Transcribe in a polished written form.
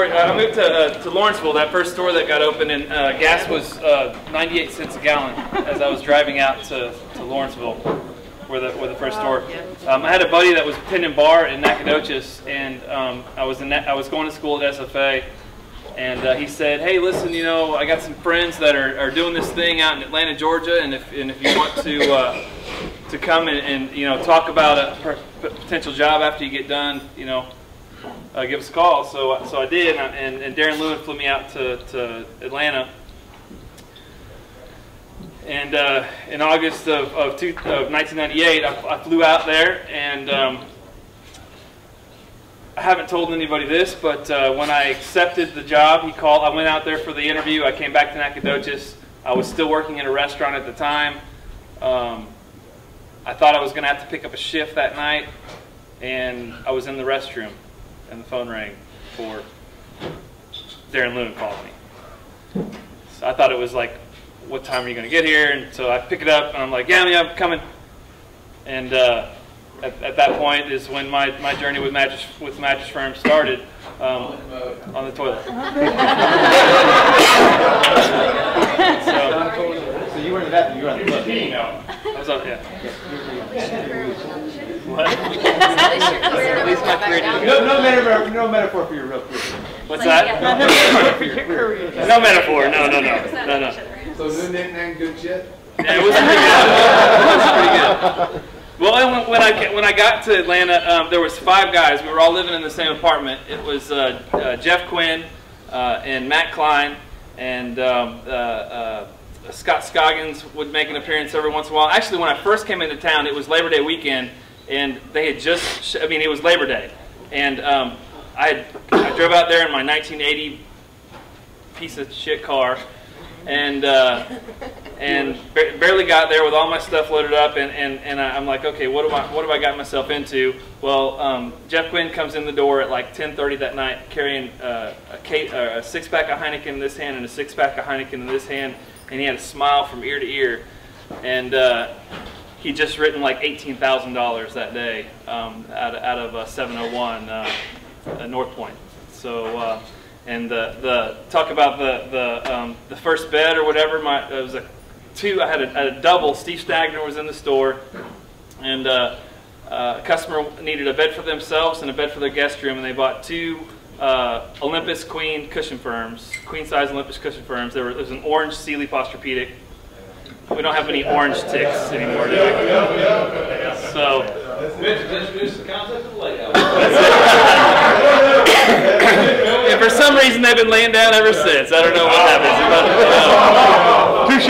I moved to Lawrenceville, that first store that got open, and gas was 98 cents a gallon as I was driving out to Lawrenceville, where the first store. I had a buddy that was tending bar in Nacogdoches, and I was going to school at SFA, and he said, "Hey, listen, you know, I got some friends that are doing this thing out in Atlanta, Georgia, and if you want to come and you know, talk about a potential job after you get done, you know, give us a call." So I did, and Darren Lewin flew me out to Atlanta. And in August of 1998, I flew out there, and I haven't told anybody this, but when I accepted the job, he called. I went out there for the interview. I came back to Nacogdoches. I was still working in a restaurant at the time. I thought I was going to have to pick up a shift that night, and I was in the restroom, and the phone rang for Darren Lewin called me. So I thought it was like, "What time are you going to get here?" And so I pick it up, and I'm like, yeah, I'm coming. And at that point is when my journey with Mattress Firm started, on the toilet. So you were in the bathroom, you were on the toilet. No, I was up, yeah. What? No metaphor for your real career. What's that? No metaphor. No. So new nickname, good shit? Yeah, it was pretty good. It was pretty good. Well, when I got to Atlanta, there was 5 guys. We were all living in the same apartment. It was Jeff Quinn and Matt Klein, and Scott Scoggins would make an appearance every once in a while. Actually, when I first came into town, it was Labor Day weekend, and they had just, it was Labor Day. And I drove out there in my 1980 piece of shit car, and barely got there with all my stuff loaded up, and I'm like, okay, what have I got myself into? Well, Jeff Quinn comes in the door at like 10:30 that night, carrying a 6-pack of Heineken in this hand and a 6-pack of Heineken in this hand, and he had a smile from ear to ear, and he'd just written like $18,000 that day out of 701 North Point. So. And the talk about the first bed or whatever, it was I had a double. Steve Stagner was in the store, and a customer needed a bed for themselves and a bed for their guest room, and they bought 2 Olympus queen cushion firms, queen size Olympus cushion firms. There was an orange Sealy Posturepedic. We don't have any orange ticks anymore, do we? So. Introduce the concept of layout. And for some reason, they've been laying down ever since. I don't know what happens. Touche.